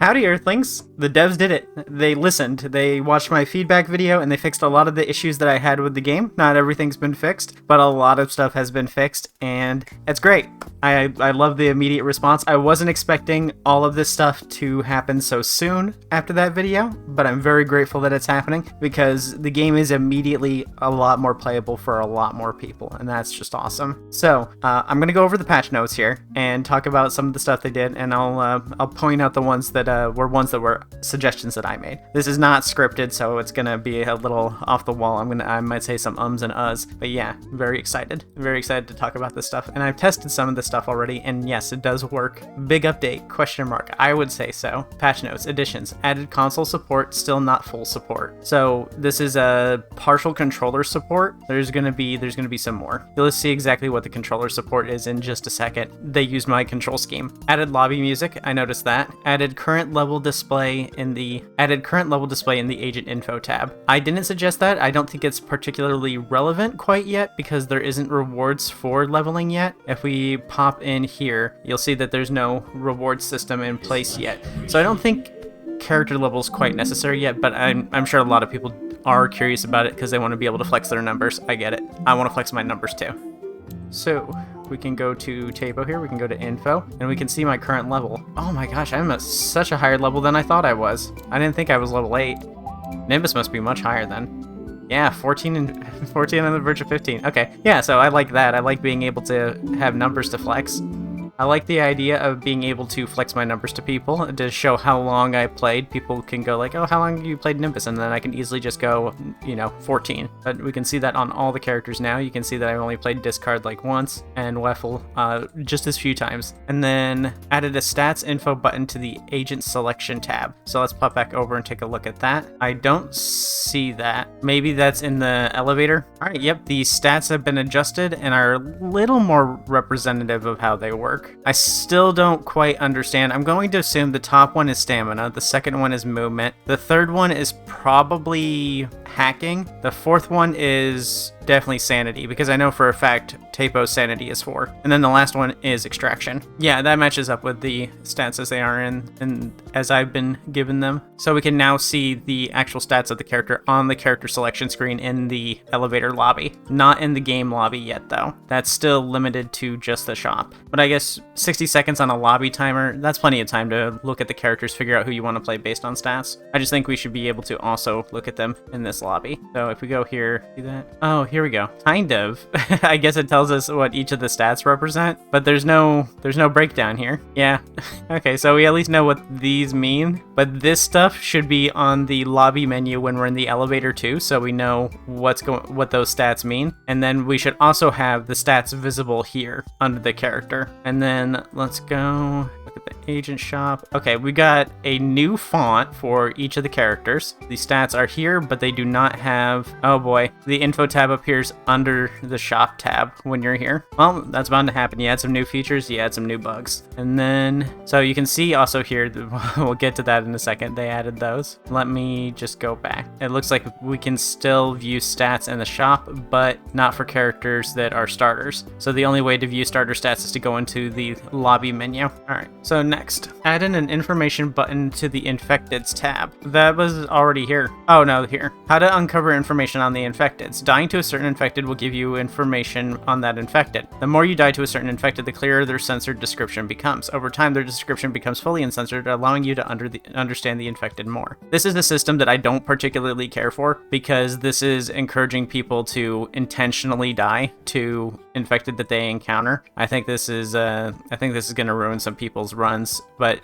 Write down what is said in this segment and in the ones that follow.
Howdy Earthlings! The devs did it. They listened. They watched my feedback video and they fixed a lot of the issues that I had with the game. Not everything's been fixed, but a lot of stuff has been fixed and it's great. I love the immediate response. I wasn't expecting all of this stuff to happen so soon after that video, but I'm very grateful that it's happening because the game is immediately a lot more playable for a lot more people, and that's just awesome. So I'm gonna go over the patch notes here and talk about some of the stuff they did, and I'll point out the ones that were suggestions that I made. This is not scripted, so it's gonna be a little off the wall. I might say some ums and uhs, but yeah, very excited to talk about this stuff. And I've tested some of this stuff already, and yes, it does work. Big update, question mark, I would say so. Patch notes, additions, added console support, still not full support. So this is a partial controller support. There's gonna be some more. You'll see exactly what the controller support is in just a second. They use my control scheme. Added lobby music, I noticed that. Added current level display in the agent info tab. I didn't suggest that. I don't think it's particularly relevant quite yet because there isn't rewards for leveling yet. If we pop in here, you'll see that there's no reward system in place yet. So I don't think character level is quite necessary yet, but I'm sure a lot of people are curious about it because they want to be able to flex their numbers. I get it. I want to flex my numbers too. So we can go to Tapo here, we can go to info, and we can see my current level. Oh my gosh, I'm at such a higher level than I thought I was. I didn't think I was level 8. Nimbus must be much higher then. Yeah, 14 on the verge of 15. Okay, yeah, so I like that. I like being able to have numbers to flex. I like the idea of being able to flex my numbers to people to show how long I played. People can go like, oh, how long you played Nimbus? And then I can easily just go, 14. But we can see that on all the characters now. You can see that I've only played Discard like once and Weffel just as few times. And then added a stats info button to the agent selection tab. So let's pop back over and take a look at that. I don't see that. Maybe that's in the elevator. All right, yep, the stats have been adjusted and are a little more representative of how they work. I still don't quite understand. I'm going to assume the top one is stamina, the second one is movement, the third one is probably hacking, the fourth one is definitely sanity, because I know for a fact Tapo's sanity is 4, and then the last one is extraction. Yeah, that matches up with the stats as they are in as I've been given them. So we can now see the actual stats of the character on the character selection screen in the elevator lobby. Not in the game lobby yet though. That's still limited to just the shop. But I guess 60 seconds on a lobby timer, that's plenty of time to look at the characters, figure out who you want to play based on stats. I just think we should be able to also look at them in this lobby. So if we go here, see that? Oh, here we go. Kind of. I guess it tells us what each of the stats represent, but there's no breakdown here. Yeah. Okay, so we at least know what these mean, but this stuff should be on the lobby menu when we're in the elevator too, so we know what those stats mean. And then we should also have the stats visible here under the character. And then let's go look at the agent shop. Okay, we got a new font for each of the characters. The stats are here, but they do not have, oh boy, the info tab appears under the shop tab when you're here. Well, that's bound to happen. You add some new features, you add some new bugs. And then, so you can see also here, we'll get to that in a second, they added those. Let me just go back. It looks like we can still view stats in the shop, but not for characters that are starters. So the only way to view starter stats is to go into the lobby menu. All right, so next, add in an information button to the infecteds tab. That was already here. Oh no, here. How to uncover information on the infecteds. Dying to a certain infected will give you information on that infected. The more you die to a certain infected, the clearer their censored description becomes. Over time, their description becomes fully uncensored, allowing you to understand the infected more. This is a system that I don't particularly care for because this is encouraging people to intentionally die to infected that they encounter. I think this is going to ruin some people's runs, but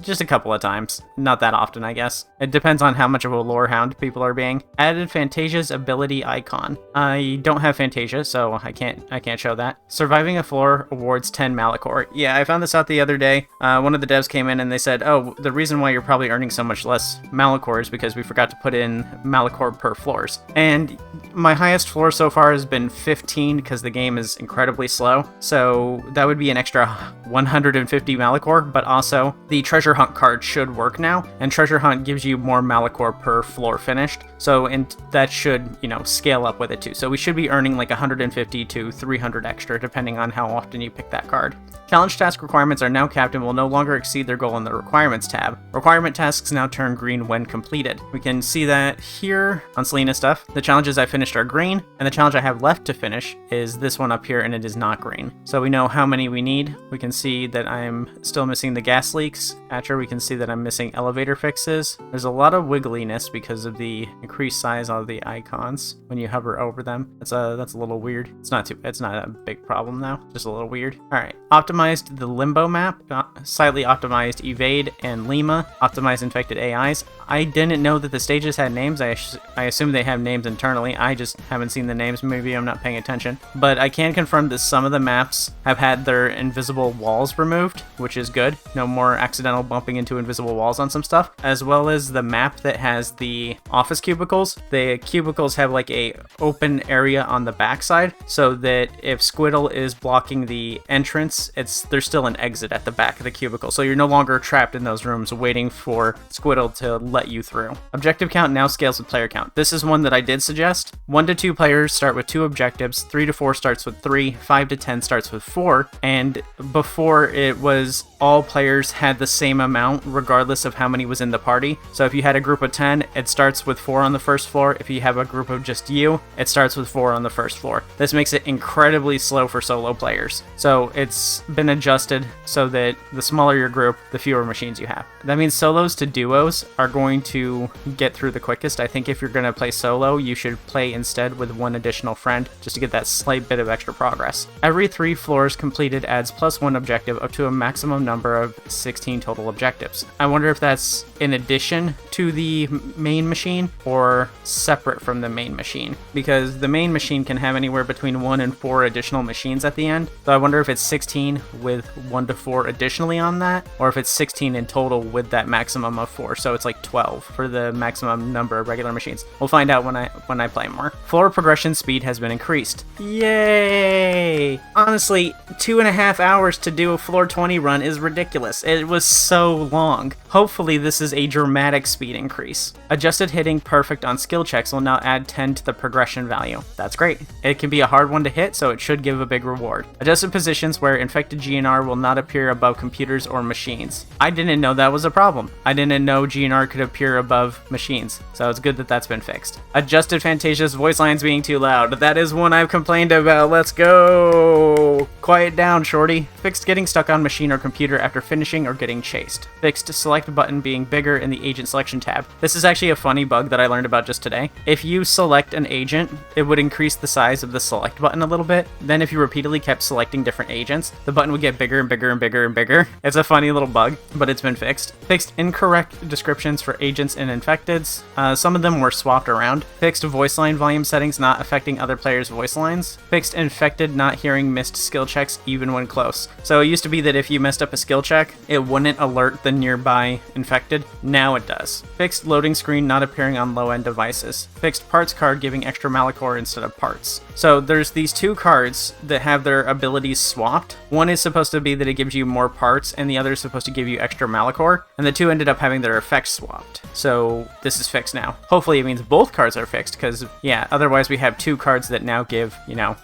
just a couple of times, not that often, I guess. It depends on how much of a lore hound people are being. Added Fantasia's ability icon. I don't have Fantasia, so I can't show that. Surviving a floor awards 10 Malachor. Yeah, I found this out the other day. One of the devs came in and they said, oh, the reason why you're probably earning so much less Malachor is because we forgot to put in Malachor per floors. And my highest floor so far has been 15 because the game is incredibly slow. So that would be an extra 150 Malachor, but also the treasure hunt card should work now. And treasure hunt gives you more Malachor per floor finished. So, and that should, scale up with it too. so we should be earning like 150 to 300 extra depending on how often you pick that card. Challenge task requirements are now capped and will no longer exceed their goal in the requirements tab. Requirement tasks now turn green when completed. We can see that here on Selena stuff. The challenges I finished are green, and the challenge I have left to finish is this one up here, and it is not green. So we know how many we need. We can see that I'm still missing the gas leaks. After we can see that I'm missing elevator fixes. There's a lot of wiggliness because of the increased size of the icons when you hover over them. That's a little weird. It's not a big problem though, just a little weird. All right, optimized the limbo map, slightly optimized evade and Lima, optimized infected AIs. I didn't know that the stages had names. I assume they have names internally. I just haven't seen the names. Maybe I'm not paying attention. But I can confirm that some of the maps have had their invisible walls removed, which is good. No more accidental bumping into invisible walls on some stuff. As well as the map that has the office cubicles. The cubicles have like a open area on the backside, so that if Squiddle is blocking the entrance, there's still an exit at the back of the cubicle. So you're no longer trapped in those rooms waiting for Squiddle to let you through. Objective count now scales with player count. This is one that I did suggest. 1 to 2 players start with 2 objectives, 3 to 4 starts with 3, 5 to 10 starts with 4, and before it was all players had the same amount regardless of how many was in the party. So if you had a group of 10, it starts with 4 on the first floor. If you have a group of just you, it starts with 4 on the first floor. This makes it incredibly slow for solo players. So it's been adjusted so that the smaller your group, the fewer machines you have. That means solos to duos are going to get through the quickest. I think if you're going to play solo, you should play instead with 1 additional friend just to get that slight bit of extra progress. Every 3 floors completed adds +1 objective up to a maximum number of 16 total objectives. I wonder if that's in addition to the main machine or separate from the main machine, because the main machine can have anywhere between 1 and 4 additional machines at the end. So I wonder if it's 16 with 1 to 4 additionally on that, or if it's 16 in total with that maximum of 4. So it's like 12 for the maximum number of regular machines. We'll find out when I play more. Floor progression speed has been increased. Yay! Honestly, 2.5 hours to do a floor 20 run is ridiculous. It was so long. Hopefully this is a dramatic speed increase. Adjusted hitting perfect on skill checks will now add 10 to the progression value. That's great. It can be a hard one to hit, so it should give a big reward. Adjusted positions where infected GNR will not appear above computers or machines. I didn't know that was a problem. I didn't know GNR could appear above machines, so it's good that that's been fixed. Adjusted Fantasia's voice lines being too loud. That is one I've complained about. Let's go! Quiet down, shorty. Fixed getting stuck on machine or computer after finishing or getting chased. Fixed select button being bigger in the agent selection tab. This is actually a funny bug that I learned about just today. If you select an agent, it would increase the size of the select button a little bit. Then if you repeatedly kept selecting different agents, the button would get bigger and bigger and bigger and bigger. It's a funny little bug, but it's been fixed. Fixed incorrect descriptions for agents and infecteds. Some of them were swapped around. Fixed voice line volume settings not affecting other players' voice lines. Fixed infected not hearing missed skill checks even when close. So it used to be that if you messed up a skill check, it wouldn't alert the nearby infected. Now it does. Fixed loading screen not appearing on low-end devices. Fixed parts card giving extra Malachor instead of parts. So there's these 2 cards that have their abilities swapped. One is supposed to be that it gives you more parts, and the other is supposed to give you extra Malachor, and the 2 ended up having their effects swapped. So this is fixed now. Hopefully it means both cards are fixed, because yeah, otherwise we have 2 cards that now give,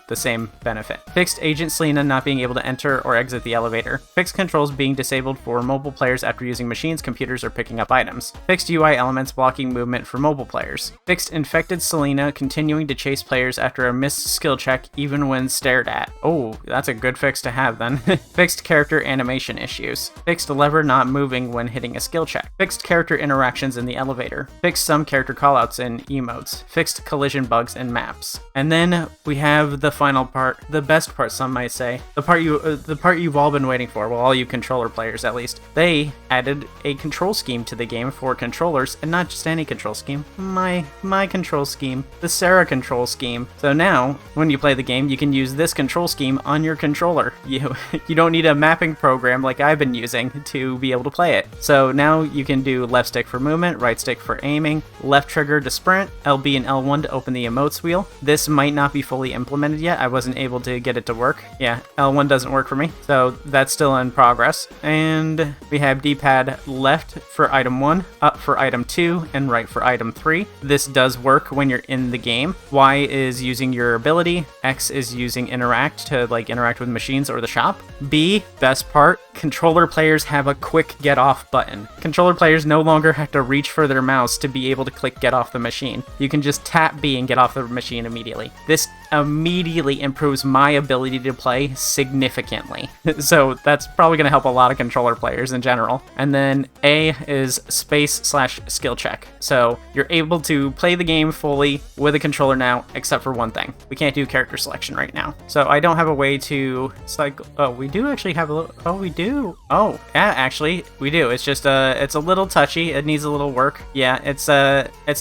the same benefit. Fixed Agent Selena not being able to enter or exit the elevator. Fixed controls being disabled for mobile players after using machines, computers, or picking up items. Fixed UI elements blocking movement for mobile players. Fixed infected Selena continuing to chase players after a missed skill check even when stared at. Oh, that's a good fix to have then. Fixed character animation issues. Fixed lever not moving when hitting a skill check. Fixed character interactions in the elevator. Fixed some character callouts in emotes. Fixed collision bugs in maps. And then we have the final part, the best part some might say, the part you've all been waiting for, well, all you controller players at least. They added a control scheme to the game for controllers, and not just any control scheme, my control scheme, the Sera control scheme. So now, when you play the game, you can use this control scheme on your controller. You don't need a mapping program like I've been using to be able to play it. So now you can do left stick for movement, right stick for aiming, left trigger to sprint, LB and L1 to open the emotes wheel. This might not be fully implemented yet. I wasn't able to get it to work. Yeah, yeah, L1 doesn't work for me, so that's still in progress. And we have D-pad left for item 1, up for item 2, and right for item 3. This does work when you're in the game. Y is using your ability, X is using interact to like interact with machines or the shop. B, best part, controller players have a quick get off button. Controller players no longer have to reach for their mouse to be able to click get off the machine. You can just tap B and get off the machine immediately. This immediately improves my ability to play significantly. So that's probably going to help a lot of controller players in general. And then A is space/skill check. So you're able to play the game fully with a controller now, except for one thing. We can't do character selection right now. So I don't have a way to cycle. Oh, we do actually have a little, oh, we do. Oh, yeah, actually we do. It's just it's a little touchy. It needs a little work. Yeah, it's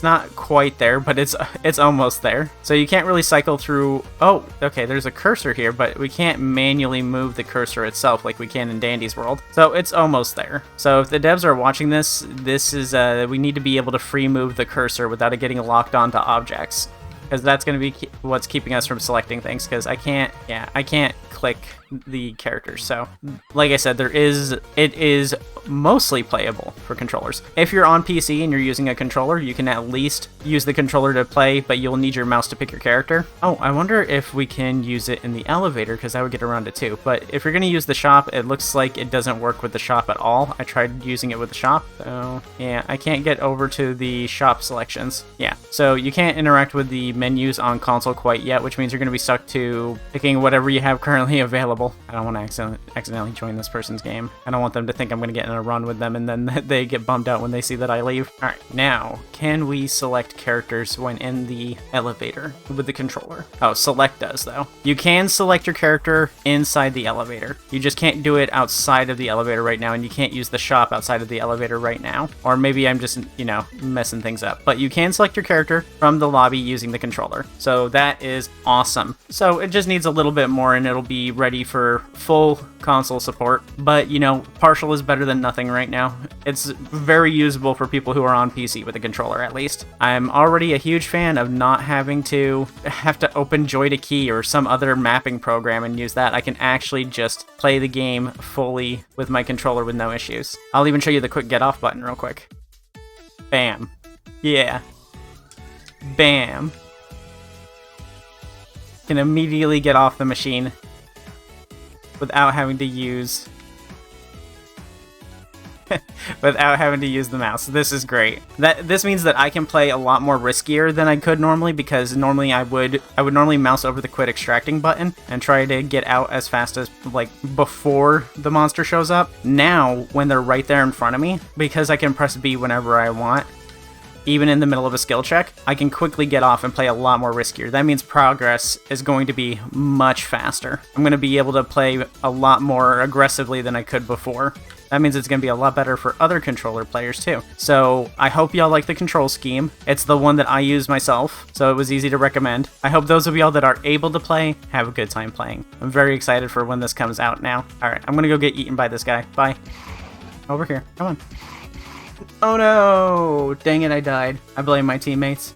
not quite there, but it's almost there. So you can't really cycle through. Oh, okay, there's a cursor here, but we can't manually move the cursor itself like we can in Dandy's world. So it's almost there. So if the devs are watching this, this is we need to be able to free move the cursor without it getting locked onto objects, because that's going to be what's keeping us from selecting things, because I can't click the characters. So like I said, it is mostly playable for controllers. If you're on PC and you're using a controller, you can at least use the controller to play, but you'll need your mouse to pick your character. Oh, I wonder if we can use it in the elevator, because I would get around it too. But if you're going to use the shop, it looks like it doesn't work with the shop at all. I tried using it with the shop, so yeah, I can't get over to the shop selections. Yeah, so you can't interact with the menus on console quite yet, which means you're going to be stuck to picking whatever you have currently available. I don't want to accidentally join this person's game. I don't want them to think I'm going to get in a run with them and then they get bummed out when they see that I leave. Alright, now, can we select characters when in the elevator with the controller? Oh, select does, though. You can select your character inside the elevator. You just can't do it outside of the elevator right now, and you can't use the shop outside of the elevator right now. Or maybe I'm just, you know, messing things up. But you can select your character from the lobby using the controller. So that is awesome. So it just needs a little bit more and it'll be ready for full console support. But, you know, partial is better than nothing right now. It's very usable for people who are on PC with a controller, at least. I'm already a huge fan of not having to open Joy-to-Key or some other mapping program and use that. I can actually just play the game fully with my controller with no issues. I'll even show you the quick get off button real quick. Bam. Yeah. Bam. Can immediately get off the machine without having to use the mouse. This is great. This means that I can play a lot more riskier than I could normally, because normally I would normally mouse over the quit extracting button and try to get out as fast as, like, before the monster shows up. Now, when they're right there in front of me, because I can press B whenever I want, even in the middle of a skill check, I can quickly get off and play a lot more riskier. That means progress is going to be much faster. I'm going to be able to play a lot more aggressively than I could before. That means it's going to be a lot better for other controller players too. So I hope y'all like the control scheme. It's the one that I use myself, so it was easy to recommend. I hope those of y'all that are able to play have a good time playing. I'm very excited for when this comes out now. Alright, I'm going to go get eaten by this guy. Bye. Over here. Come on. Oh no! Dang it, I died. I blame my teammates.